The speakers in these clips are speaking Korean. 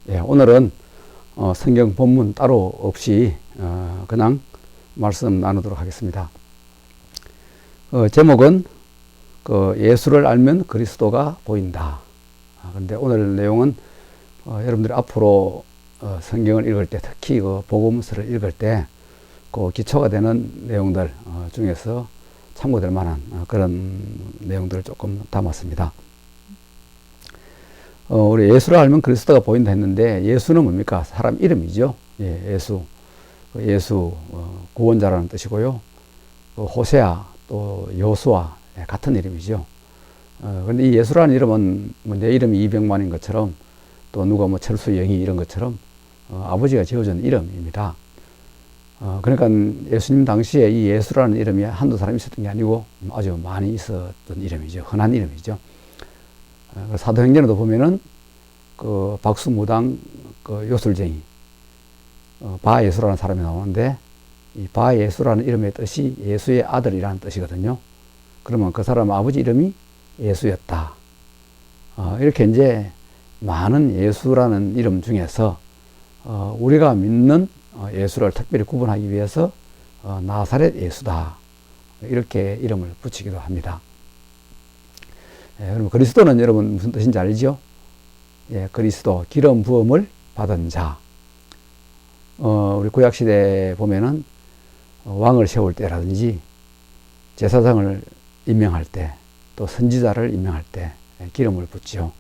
예, 오늘은 성경 본문 따로 없이 그냥 말씀 나누도록 하겠습니다. 제목은 예수를 알면 그리스도가 보인다. 그런데 오늘 내용은 여러분들이 앞으로 성경을 읽을 때, 특히 복음서를 읽을 때 기초가 되는 내용들 중에서 참고될 만한 그런 내용들을 조금 담았습니다. 우리 예수를 알면 그리스도가 보인다 했는데, 예수는 뭡니까? 사람 이름이죠. 예, 예수 구원자라는 뜻이고요. 호세아 또 여호수아 같은 이름이죠. 그런데 이 예수라는 이름은 내 이름이 이병만인 것처럼, 또 누가 철수 영희 이런 것처럼 아버지가 지어준 이름입니다. 그러니까 예수님 당시에 이 예수라는 이름이 한두 사람이 있었던 게 아니고 아주 많이 있었던 이름이죠. 흔한 이름이죠. 사도행전에도 보면은 박수무당 요술쟁이 바예수라는 사람이 나오는데, 이 바예수라는 이름의 뜻이 예수의 아들이라는 뜻이거든요. 그러면 그 사람 아버지 이름이 예수였다. 이렇게 이제 많은 예수라는 이름 중에서 우리가 믿는 예수를 특별히 구분하기 위해서 나사렛 예수다, 이렇게 이름을 붙이기도 합니다. 그럼 그리스도는 여러분 무슨 뜻인지 알죠? 예, 그리스도, 기름 부음을 받은 자. 우리 구약시대에 보면은 왕을 세울 때라든지 제사장을 임명할 때, 또 선지자를 임명할 때 기름을 붓죠.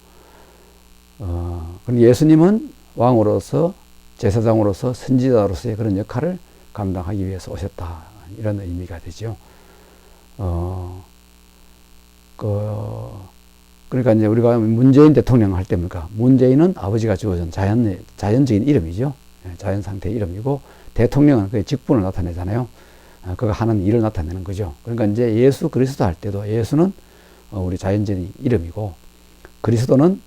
그런데 예수님은 왕으로서, 제사장으로서, 선지자로서의 그런 역할을 감당하기 위해서 오셨다, 이런 의미가 되죠. 그러니까 이제 우리가 문재인 대통령 할 때입니까? 문재인은 아버지가 지어준 자연적인 이름이죠. 자연 상태의 이름이고, 대통령은 그의 직분을 나타내잖아요. 그가 하는 일을 나타내는 거죠. 그러니까 이제 예수 그리스도 할 때도 예수는 우리 자연적인 이름이고, 그리스도는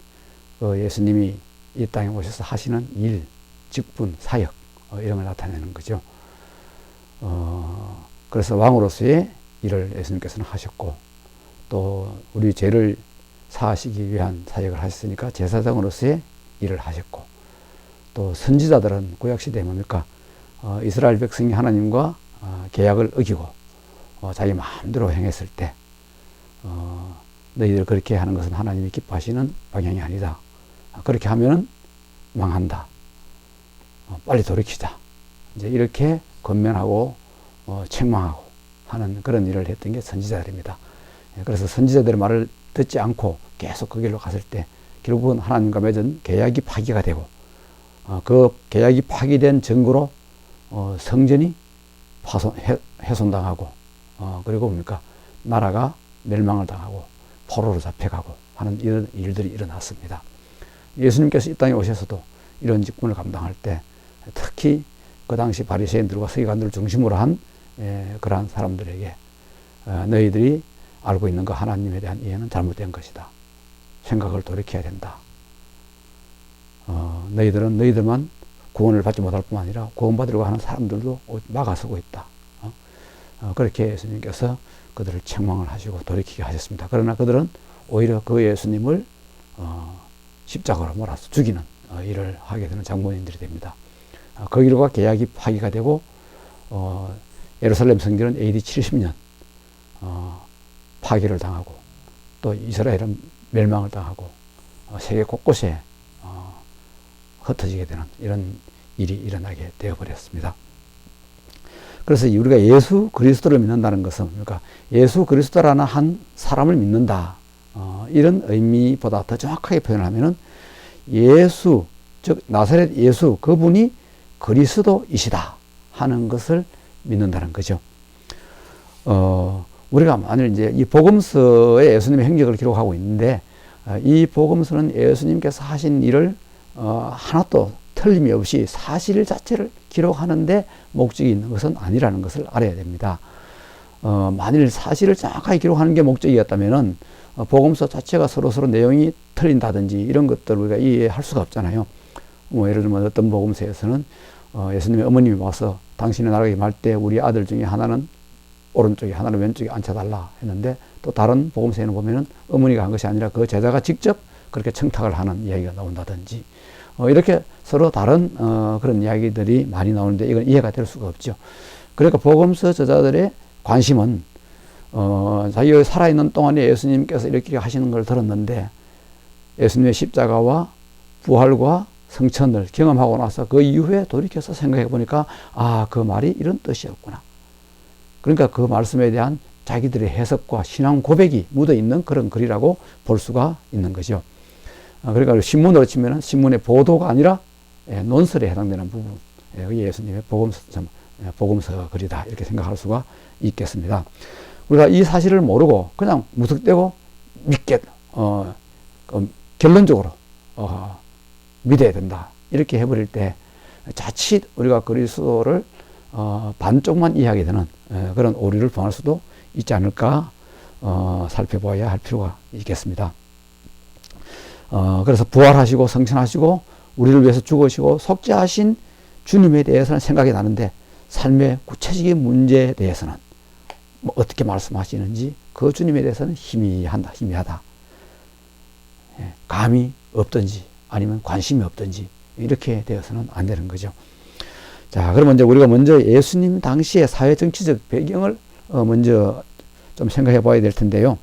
예수님이 이 땅에 오셔서 하시는 일, 직분, 사역, 이런 걸 나타내는 거죠. 그래서 왕으로서의 일을 예수님께서는 하셨고, 또 우리 죄를 사하시기 위한 사역을 하셨으니까 제사장으로서의 일을 하셨고, 또 선지자들은 구약시대에 뭡니까? 이스라엘 백성이 하나님과 계약을 어기고 자기 마음대로 행했을 때 너희들 그렇게 하는 것은 하나님이 기뻐하시는 방향이 아니다. 그렇게 하면은 망한다. 빨리 돌이키자. 이제 이렇게 권면하고 책망하고 하는 그런 일을 했던 게 선지자들입니다. 그래서 선지자들의 말을 듣지 않고 계속 그 길로 갔을 때 결국은 하나님과 맺은 계약이 파기가 되고, 그 계약이 파기된 증거로 성전이 훼손당하고, 그리고 뭡니까? 나라가 멸망을 당하고 포로로 잡혀가고 하는 이런 일들이 일어났습니다. 예수님께서 이 땅에 오셔서도 이런 직분을 감당할 때, 특히 그 당시 바리새인들과 서기관들을 중심으로 한 그러한 사람들에게 너희들이 알고 있는 그 하나님에 대한 이해는 잘못된 것이다. 생각을 돌이켜야 된다. 너희들은 너희들만 구원을 받지 못할 뿐만 아니라 구원받으려고 하는 사람들도 막아서고 있다. 그렇게 예수님께서 그들을 책망을 하시고 돌이키게 하셨습니다. 그러나 그들은 오히려 그 예수님을 십자가로 몰아서 죽이는 일을 하게 되는 장본인들이 됩니다. 그 일과 계약이 파기가 되고, 예루살렘 성전은 AD 70년 파기를 당하고, 또 이스라엘은 멸망을 당하고 세계 곳곳에 흩어지게 되는 이런 일이 일어나게 되어버렸습니다. 그래서 우리가 예수 그리스도를 믿는다는 것은, 그러니까 예수 그리스도라는 한 사람을 믿는다, 이런 의미보다 더 정확하게 표현하면은 예수, 즉 나사렛 예수, 그분이 그리스도이시다 하는 것을 믿는다는 거죠. 우리가 만일 이제 이 복음서에 예수님의 행적을 기록하고 있는데, 이 복음서는 예수님께서 하신 일을 하나도 틀림이 없이 사실 자체를 기록하는데 목적이 있는 것은 아니라는 것을 알아야 됩니다. 만일 사실을 정확하게 기록하는 게 목적이었다면은 복음서 자체가 서로 내용이 틀린다든지 이런 것들을 우리가 이해할 수가 없잖아요. 예를 들면 어떤 복음서에서는 예수님의 어머님이 와서 당신의 나라에 임할 때 우리 아들 중에 하나는 오른쪽에 하나는 왼쪽에 앉혀달라 했는데, 또 다른 복음서에는 보면은 어머니가 한 것이 아니라 그 제자가 직접 그렇게 청탁을 하는 이야기가 나온다든지, 이렇게 서로 다른 그런 이야기들이 많이 나오는데 이건 이해가 될 수가 없죠. 그러니까 복음서 저자들의 관심은 자기가 살아있는 동안에 예수님께서 이렇게 하시는 걸 들었는데 예수님의 십자가와 부활과 성천을 경험하고 나서 그 이후에 돌이켜서 생각해 보니까 그 말이 이런 뜻이었구나. 그러니까 그 말씀에 대한 자기들의 해석과 신앙 고백이 묻어 있는 그런 글이라고 볼 수가 있는 거죠. 그러니까 신문으로 치면은 신문의 보도가 아니라 논설에 해당되는 부분, 예수님의 복음서 글이다 이렇게 생각할 수가 있겠습니다. 우리가 이 사실을 모르고 그냥 무턱대고 믿게 결론적으로 믿어야 된다 이렇게 해버릴 때 자칫 우리가 그리스도를 반쪽만 이해하게 되는 그런 오류를 범할 수도 있지 않을까 살펴봐야 할 필요가 있겠습니다. 그래서 부활하시고 성천하시고 우리를 위해서 죽으시고 속죄하신 주님에 대해서는 생각이 나는데 삶의 구체적인 문제에 대해서는 어떻게 말씀하시는지 그 주님에 대해서는 희미하다. 감이 없든지 아니면 관심이 없든지 이렇게 되어서는 안 되는 거죠. 자, 그러면 이제 우리가 먼저 예수님 당시의 사회 정치적 배경을 먼저 좀 생각해 봐야 될 텐데요.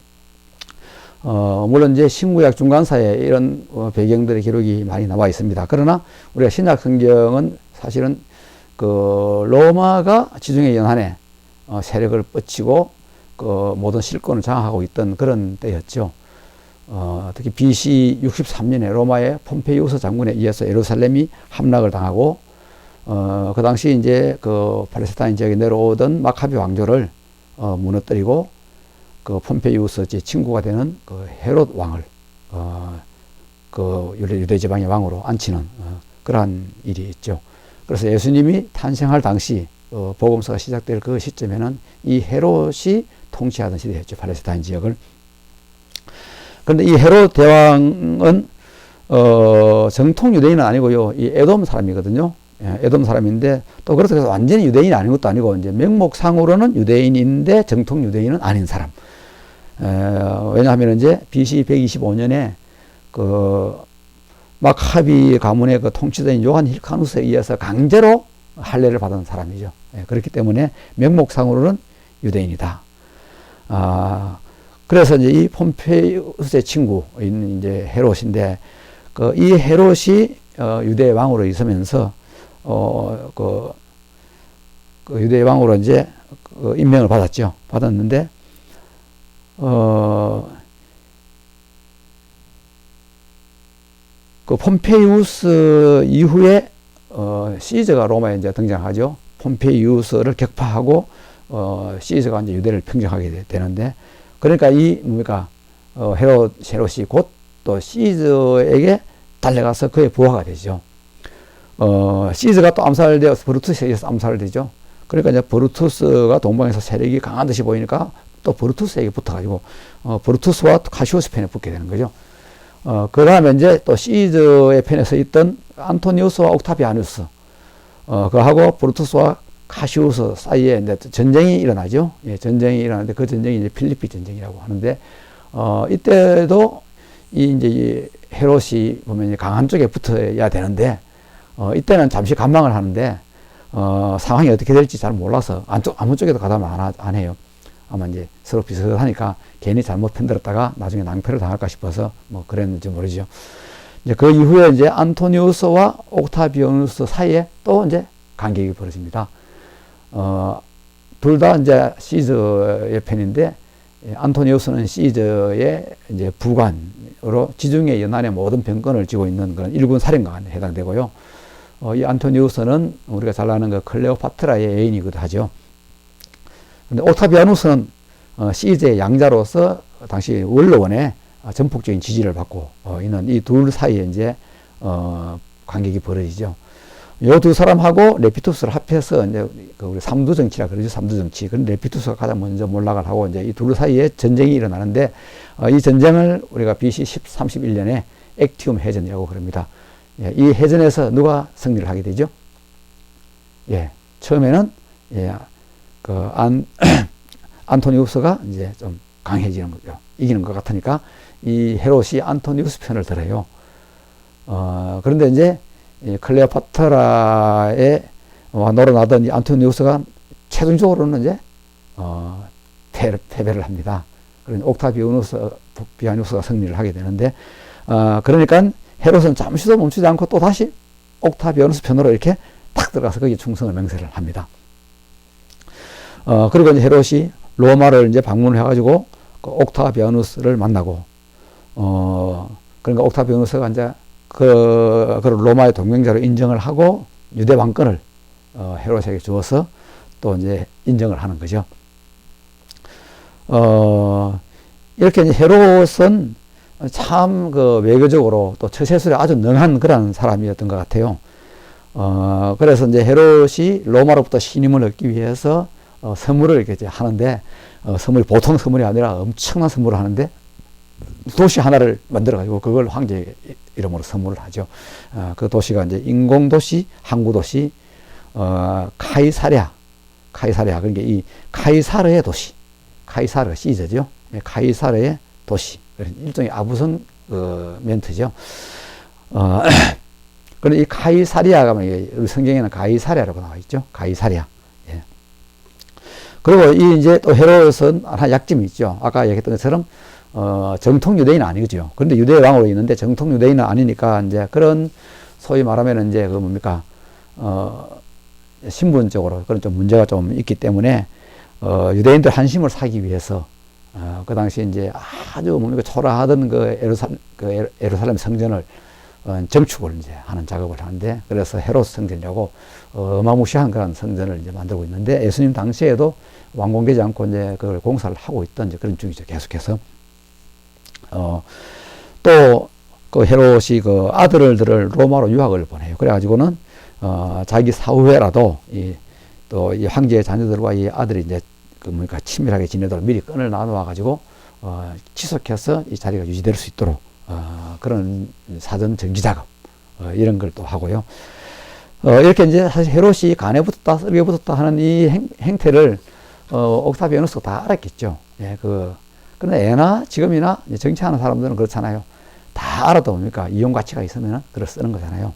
물론 이제 신구약 중간사에 이런 배경들의 기록이 많이 나와 있습니다. 그러나 우리가 신약 성경은 사실은 그 로마가 지중해 연안에 세력을 뻗치고 그 모든 실권을 장악하고 있던 그런 때였죠. 특히 BC 63년에 로마의 폼페이우스 장군에 의해서 예루살렘이 함락을 당하고 그 당시 이제 그 팔레스타인 지역에 내려오던 마카비 왕조를 무너뜨리고 그 폼페이우스 제 친구가 되는 그 헤롯 왕을 그 유대 지방의 왕으로 앉히는 그러한 일이 있죠. 그래서 예수님이 탄생할 당시 복음서가 시작될 그 시점에는 이 헤롯이 통치하던 시대였죠. 팔레스타인 지역을. 그런데 이 헤롯 대왕은 정통 유대인은 아니고요. 이 에돔 사람이거든요. 에돔 사람인데 또 그렇다고 해서 완전히 유대인이 아닌 것도 아니고 이제 명목상으로는 유대인인데 정통 유대인은 아닌 사람. 왜냐하면 이제 BC 125년에 그 마카비 가문의 그 통치자인 요한 힐카누스에 의해서 강제로 할례를 받은 사람이죠. 그렇기 때문에 명목상으로는 유대인이다. 그래서 이제 이 폼페이우스의 친구인 이제 헤롯인데 이 헤롯이 유대 왕으로 있으면서 그 유대 왕으로 이제 임명을 받았죠. 받았는데 그 폼페이우스 이후에 시저가 로마에 이제 등장하죠. 폼페이우스를 격파하고 시저가 이제 유대를 평정하게 되는데 그러니까 이 뭡니까 헤롯이 곧 또 시저에게 달려가서 그의 부하가 되죠. 시저가 또 암살되어서 브루투스에 의해서 암살되죠. 그러니까 이제 브루투스가 동방에서 세력이 강한 듯이 보이니까 또 브루투스에게 붙어가지고 브루투스와 카시우스 편에 붙게 되는 거죠. 그 다음에 이제 또 시저의 편에 서 있던 안토니우스와 옥타비아누스, 그하고 브루투스와 카시우스 사이에 이제 전쟁이 일어나죠. 예, 전쟁이 일어나는데 그 전쟁이 이제 필리피 전쟁이라고 하는데, 이때도 이제 이 헤롯이 보면 이제 강한 쪽에 붙어야 되는데, 이때는 잠시 관망을 하는데, 상황이 어떻게 될지 잘 몰라서 아무 쪽에도 가담을 안 해요. 아마 이제 서로 비슷하니까 괜히 잘못 편들었다가 나중에 낭패를 당할까 싶어서 뭐 그랬는지 모르죠. 이제 그 이후에 이제 안토니우스와 옥타비아누스 사이에 또 이제 간격이 벌어집니다. 둘 다 이제 시저의 편인데, 안토니우스는 시저의 이제 부관으로 지중해 연안의 모든 병권을 쥐고 있는 그런 일군 사령관에 해당되고요. 이 안토니우스는 우리가 잘 아는 그 클레오파트라의 애인이기도 하죠. 근데 옥타비아누스는 시저의 양자로서 당시 원로원의 전폭적인 지지를 받고 있는 이 둘 사이에 이제 관객이 벌어지죠. 요 두 사람하고 레피투스를 합해서 이제 그 우리 삼두 정치라 그러죠. 삼두 정치. 그런 레피투스가 가장 먼저 몰락을 하고 이제 이 둘 사이에 전쟁이 일어나는데, 이 전쟁을 우리가 BC 31년에 액티움 해전이라고 그럽니다. 예, 이 해전에서 누가 승리를 하게 되죠? 예, 처음에는 예, 그 안토니우스가 이제 좀 강해지는 거죠. 이기는 것 같으니까 이 헤롯이 안토니우스 편을 들어요. 그런데 이제 클레오파트라에 놀아나던 이 안토니우스가 최종적으로는 이제 패배를 합니다. 그러니 옥타비아누스가 승리를 하게 되는데, 그러니까 헤롯은 잠시도 멈추지 않고 또 다시 옥타비아누스 편으로 이렇게 탁 들어가서 거기 충성을 맹세를 합니다. 그리고 이제 헤롯이 로마를 이제 방문을 해가지고 그 옥타비아누스를 만나고, 그러니까 옥타비아누스가 이제 그 로마의 동맹자로 인정을 하고 유대 왕권을 헤롯에게 주어서 또 이제 인정을 하는 거죠. 이렇게 이제 헤롯은 참 그 외교적으로 또 처세술에 아주 능한 그런 사람이었던 것 같아요. 그래서 이제 헤롯이 로마로부터 신임을 얻기 위해서 선물을 이렇게 이제 하는데, 선물이 보통 선물이 아니라 엄청난 선물을 하는데, 도시 하나를 만들어가지고 그걸 황제 이름으로 선물을 하죠. 그 도시가 이제 인공도시, 항구도시, 카이사랴. 그러니까 이 카이사르의 도시. 카이사르, 시저죠. 카이사르의 도시. 일종의 아부성 멘트죠. 그런데 이 카이사리아가 우리 성경에는 가이사랴라고 나와 있죠. 가이사랴. 예. 그리고 이 이제 또 헤롯은 하나 약점이 있죠. 아까 얘기했던 것처럼 정통 유대인은 아니죠. 그런데 유대 왕으로 있는데 정통 유대인은 아니니까 이제 그런 소위 말하면 이제 그 뭡니까 신분적으로 그런 좀 문제가 좀 있기 때문에 유대인들 한심을 사기 위해서 그 당시 이제 아주 뭡니까 초라하던 그 예루살렘 성전을 정축을 이제 하는 작업을 하는데, 그래서 헤롯 성전이라고 어마무시한 그런 성전을 이제 만들고 있는데, 예수님 당시에도 완공되지 않고 이제 그걸 공사를 하고 있던 이제 그런 중이죠. 계속해서. 또 그 헤롯이 그 아들들을 로마로 유학을 보내요. 그래가지고는 자기 사후에라도 또 이 황제의 자녀들과 이 아들이 이제 그 뭡니까 친밀하게 지내도록 미리 끈을 나누어 가지고 지속해서 이 자리가 유지될 수 있도록 그런 사전 정지 작업 이런 걸 또 하고요. 이렇게 이제 사실 헤롯이 간에 붙었다 썰에 붙었다 하는 이 행태를 옥타비아누스가 다 알았겠죠. 예, 그런데 예나 지금이나 정치하는 사람들은 그렇잖아요. 다 알아도 뭡니까 이용 가치가 있으면 글을 쓰는 거잖아요.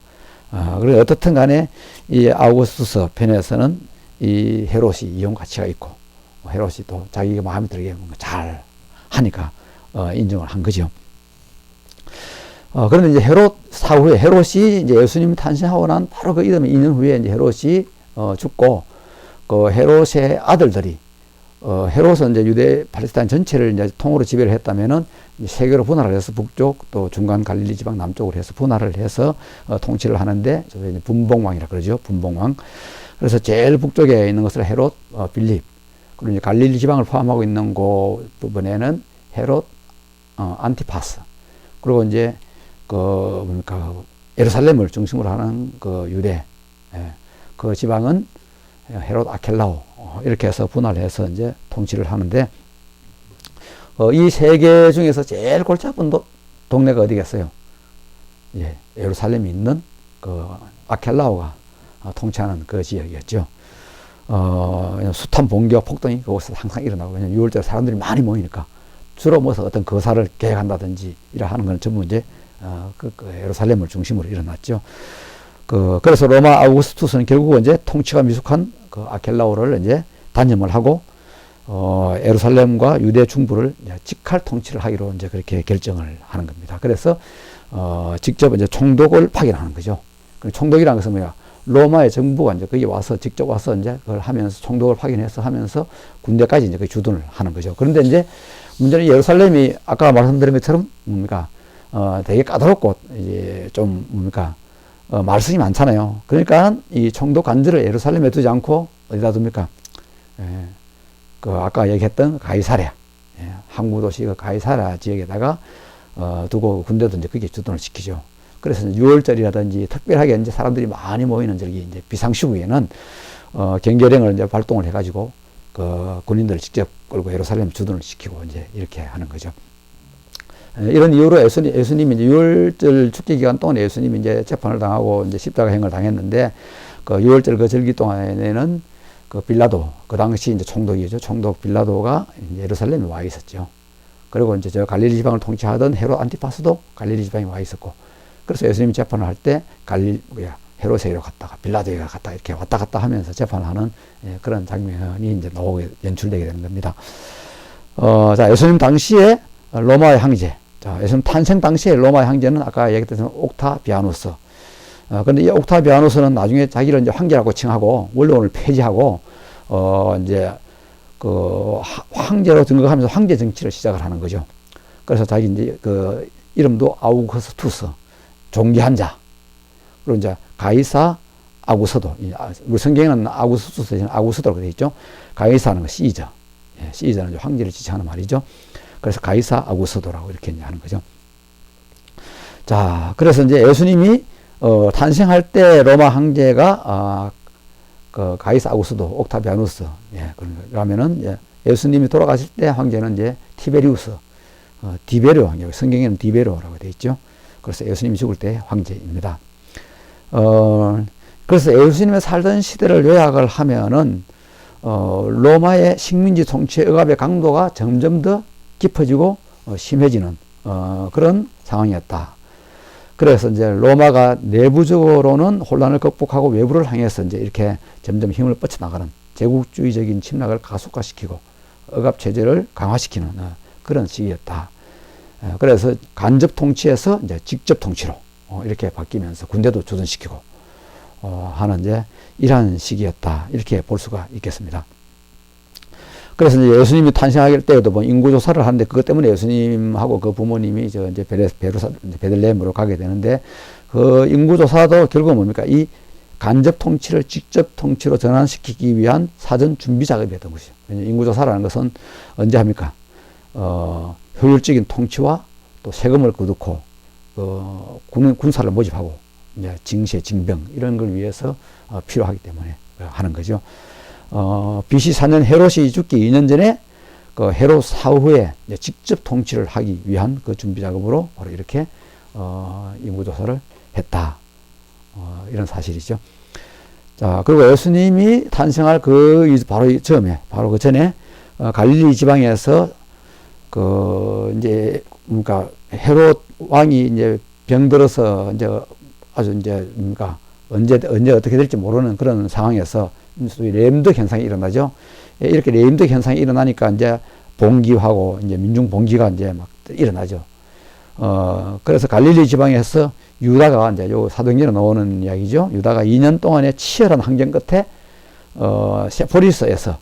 그래서 어떻든 간에 이 아우구스투스 편에서는 이 헤롯이 이용 가치가 있고, 헤롯이 또 자기가 마음에 들게 잘 하니까 인정을 한 거죠. 그런데 이제 헤롯 사후에 헤롯이 이제 예수님이 탄생하고 난 바로 그 이듬해 2년 후에 이제 헤롯이 죽고, 그 헤롯의 아들들이 헤롯은 이제 유대 팔레스타인 전체를 이제 통으로 지배를 했다면은 세 개로 분할을 해서 북쪽 또 중간 갈릴리 지방 남쪽으로 해서 분할을 해서 통치를 하는데, 저희 이제 분봉왕이라 그러죠. 분봉왕. 그래서 제일 북쪽에 있는 것을 헤롯 빌립, 그리고 이제 갈릴리 지방을 포함하고 있는 그 부분에는 헤롯 안티파스, 그리고 이제 뭡니까 예루살렘을 중심으로 하는 그 유대, 그 지방은 헤롯 아켈라오, 이렇게 해서 분할해서 이제 통치를 하는데, 이 세 개 중에서 제일 골치 아픈 동네가 어디겠어요? 예, 예루살렘이 있는 그 아켈라오가 통치하는 그 지역이었죠. 숱한 봉기와 폭동이 그곳에서 항상 일어나고, 왜냐면 6월달 사람들이 많이 모이니까 주로 무슨 어떤 거사를 계획한다든지 이라 하는 건 전부 이제 그 예루살렘을 중심으로 일어났죠. 그래서 로마 아우구스투스는 결국은 이제 통치가 미숙한 그 아켈라오를 이제 단념을 하고 예루살렘과 유대 중부를 직할 통치를 하기로 이제 그렇게 결정을 하는 겁니다. 그래서 직접 이제 총독을 파견하는 거죠. 총독이라는 것은 뭐야? 로마의 정부가 이제 거기 와서 직접 와서 이제 그걸 하면서 총독을 파견해서 하면서 군대까지 이제 주둔을 하는 거죠. 그런데 이제 문제는 예루살렘이 아까 말씀드린 것처럼 뭡니까? 되게 까다롭고 이제 좀 뭡니까? 말씀이 많잖아요. 그러니까 이 총독 관절을 예루살렘에 두지 않고 어디다 둡니까? 그 아까 얘기했던 가이사랴, 항구도시 그 가이사랴 지역에다가 두고 군대도 이제 거기에 주둔을 시키죠. 그래서 6월절이라든지 특별하게 이제 사람들이 많이 모이는 저기 이제 비상시국에는 경계령을 이제 발동을 해가지고 그 군인들을 직접 끌고 예루살렘 주둔을 시키고 이제 이렇게 하는 거죠. 이런 이유로 예수님이 이제 6월절 축제 기간 동안에 예수님이 이제 재판을 당하고 이제 십자가행을 당했는데, 그 6월절 그 절기 동안에는 그 빌라도, 그 당시 이제 총독이죠. 총독 빌라도가 예루살렘에 와 있었죠. 그리고 이제 저 갈릴리 지방을 통치하던 헤롯 안티파스도 갈릴리 지방에 와 있었고, 그래서 예수님이 재판을 할 때 헤롯에게로 갔다가 빌라도에게 갔다가 이렇게 왔다 갔다 하면서 재판하는 그런 장면이 이제 나오게 연출되게 되는 겁니다. 자, 예수님 당시에 로마의 황제, 자, 예수님 탄생 당시에 로마의 황제는 아까 얘기했던 옥타비아누스. 근데 이 옥타비아누스는 나중에 자기를 이제 황제라고 칭하고 원로원을 폐지하고 이제 그 황제로 등극하면서 황제 정치를 시작을 하는 거죠. 그래서 자기 이제 그 이름도 아우구스투스, 존귀한 자. 그리고 이제 가이사 아구스도, 우리 성경에는 아구스투스, 아구스도라고 되어 있죠. 가이사는 거 시저, 시저는 황제를 지칭하는 말이죠. 그래서 가이사 아구스도라고 이렇게 하는 거죠. 자, 그래서 이제 예수님이 탄생할 때 로마 황제가 그 가이사 아구스도, 옥타비아누스, 그러면은 예수님이 돌아가실 때 황제는 이제 티베리우스, 디베르 황제, 성경에는 디베르라고 되어 있죠. 그래서 예수님이 죽을 때 황제입니다. 그래서 예수님의 살던 시대를 요약을 하면은, 로마의 식민지 통치 억압의 강도가 점점 더 깊어지고, 심해지는, 그런 상황이었다. 그래서 이제 로마가 내부적으로는 혼란을 극복하고 외부를 향해서 이제 이렇게 점점 힘을 뻗쳐나가는 제국주의적인 침략을 가속화시키고 억압체제를 강화시키는 그런 시기였다. 그래서 간접 통치에서 이제 직접 통치로 이렇게 바뀌면서 군대도 조전시키고 하는 이제 이러한 시기였다. 이렇게 볼 수가 있겠습니다. 그래서 이제 예수님이 탄생할 때에도 뭐 인구조사를 하는데 그것 때문에 예수님하고 그 부모님이 이제 베들레헴으로 가게 되는데 그 인구조사도 결국 뭡니까? 이 간접 통치를 직접 통치로 전환시키기 위한 사전 준비 작업이었던 것이죠. 인구조사라는 것은 언제 합니까? 효율적인 통치와 또 세금을 거두고 군사를 모집하고 이제 징시, 징병 이런 걸 위해서 필요하기 때문에 하는 거죠. BC 4년 헤롯이 죽기 2년 전에 그 헤롯 사후에 직접 통치를 하기 위한 그 준비 작업으로 바로 이렇게 인구조사를 했다. 이런 사실이죠. 자, 그리고 예수님이 탄생할 바로 그 전에 갈릴리 지방에서 이제 그러니까 헤롯 왕이 이제 병들어서 이제 아주 이제 언제 어떻게 될지 모르는 그런 상황에서 소위 램덕 현상이 일어나죠. 이렇게 램덕 현상이 일어나니까 이제 봉기하고 이제 민중 봉기가 이제 막 일어나죠. 그래서 갈릴리 지방에서 유다가 이제 요 사도행전에 나오는 이야기죠. 유다가 2년 동안의 치열한 항쟁 끝에 세포리스에서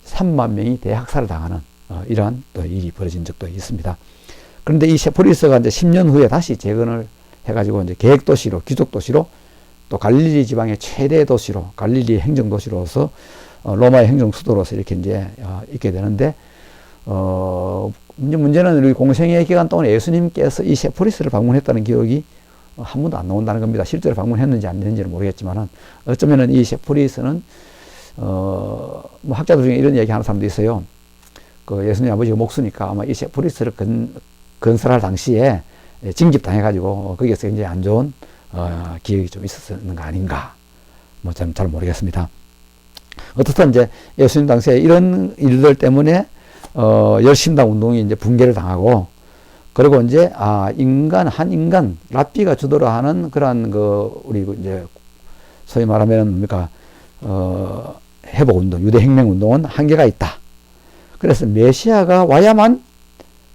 3만 명이 대학살을 당하는 이러한 또 일이 벌어진 적도 있습니다. 그런데 이 세포리스가 이제 10년 후에 다시 재건을 해가지고 이제 계획도시로, 귀족도시로 또 갈릴리 지방의 최대 도시로, 갈릴리 행정도시로서 로마의 행정수도로서 이렇게 이제 있게 되는데, 이제 문제는 우리 공생의 기간 동안에 예수님께서 이 세포리스를 방문했다는 기억이 한 번도 안 나온다는 겁니다. 실제로 방문했는지 안 했는지는 모르겠지만은, 어쩌면은 이 세포리스는, 뭐 학자들 중에 이런 얘기 하는 사람도 있어요. 그 예수님 아버지가 목수니까 아마 이 세포리스를 건설할 당시에 징집당해가지고 거기에서 굉장히 안 좋은 기억이 좀 있었는 거 아닌가. 뭐 잘 모르겠습니다. 어떻든 이제 예수님 당시에 이런 일들 때문에 열심당 운동이 이제 붕괴를 당하고, 그리고 이제 한 인간 랍비가 주도로 하는 그러한 우리 이제 소위 말하면 뭡니까 회복 운동, 유대 혁명 운동은 한계가 있다. 그래서 메시아가 와야만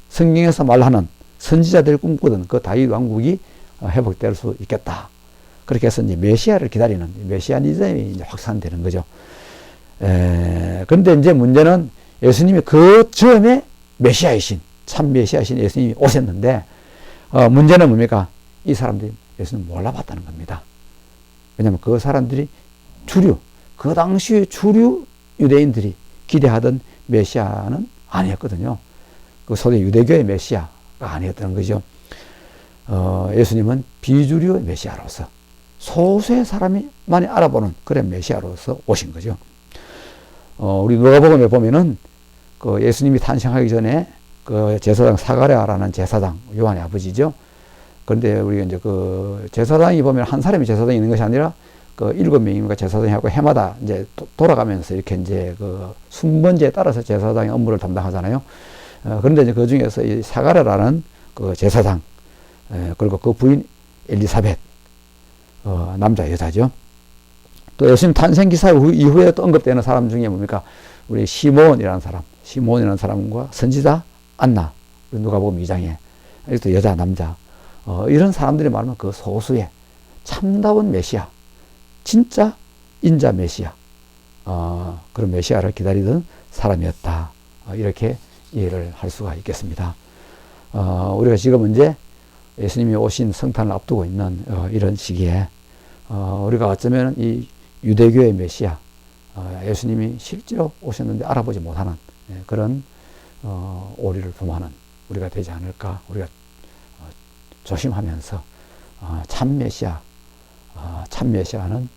성경에서 말하는 선지자들이 꿈꾸던 그 다윗 왕국이 회복될 수 있겠다. 그렇게 해서 이제 메시아를 기다리는 메시아니즘이 이제 확산되는 거죠. 그런데 이제 문제는 예수님이 그 처음에 메시아이신, 참 메시아이신 예수님이 오셨는데, 문제는 뭡니까? 이 사람들이 예수님 몰라봤다는 겁니다. 왜냐하면 그 사람들이 그 당시 주류 유대인들이 기대하던 메시아는 아니었거든요. 그 소위 유대교의 메시아가 아니었다는 거죠. 예수님은 비주류의 메시아로서 소수의 사람이만이 알아보는 그런 메시아로서 오신 거죠. 우리 누가복음에 보면은 그 예수님이 탄생하기 전에 그 제사장 사가랴라는 제사장, 요한의 아버지죠. 그런데 우리가 이제 그 제사장이 보면 한 사람이 제사장이 있는 것이 아니라 그 7명인가 제사장이 하고 해마다 이제 돌아가면서 이렇게 이제 그 순번제에 따라서 제사장의 업무를 담당하잖아요. 그런데 이제 그 중에서 이 사가랴라는 그 제사장, 그리고 그 부인 엘리사벳, 남자, 여자죠. 또 예수님 탄생 기사 이후에 또 언급되는 사람 중에 뭡니까? 우리 시몬이라는 사람과 선지자 안나, 누가복음 2장에 또 여자, 남자, 이런 사람들이 말하면 그 소수의 참다운 메시아, 진짜 인자 메시아, 그런 메시아를 기다리던 사람이었다. 이렇게 이해를 할 수가 있겠습니다. 우리가 지금 이제 예수님이 오신 성탄을 앞두고 있는 이런 시기에 우리가 어쩌면 이 유대교의 메시아, 예수님이 실제로 오셨는데 알아보지 못하는 그런 오리를 범하는 우리가 되지 않을까. 우리가 조심하면서 참 메시아는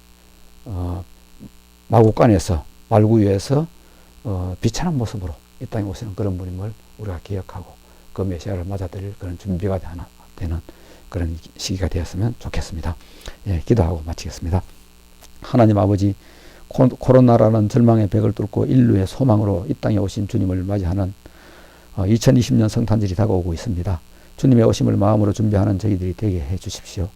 마구간에서 말구유에서 비천한 모습으로 이 땅에 오시는 그런 분임을 우리가 기억하고 그 메시아를 맞아들일 그런 준비가 되는 그런 시기가 되었으면 좋겠습니다. 기도하고 마치겠습니다. 하나님 아버지, 코로나라는 절망의 벽을 뚫고 인류의 소망으로 이 땅에 오신 주님을 맞이하는 2020년 성탄절이 다가오고 있습니다. 주님의 오심을 마음으로 준비하는 저희들이 되게 해 주십시오.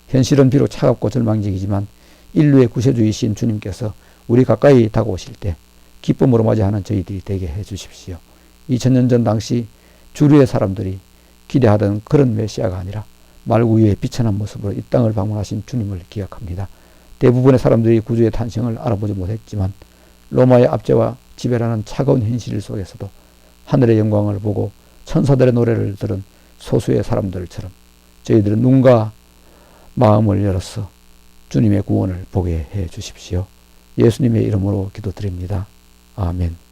현실은 비록 차갑고 절망적이지만 인류의 구세주이신 주님께서 우리 가까이 다가오실 때 기쁨으로 맞이하는 저희들이 되게 해 주십시오. 2000년 전 당시 주류의 사람들이 기대하던 그런 메시아가 아니라 말구유의 비천한 모습으로 이 땅을 방문하신 주님을 기억합니다. 대부분의 사람들이 구주의 탄생을 알아보지 못했지만 로마의 압제와 지배라는 차가운 현실 속에서도 하늘의 영광을 보고 천사들의 노래를 들은 소수의 사람들처럼 저희들은 눈과 마음을 열어서 주님의 구원을 보게 해 주십시오. 예수님의 이름으로 기도드립니다. 아멘.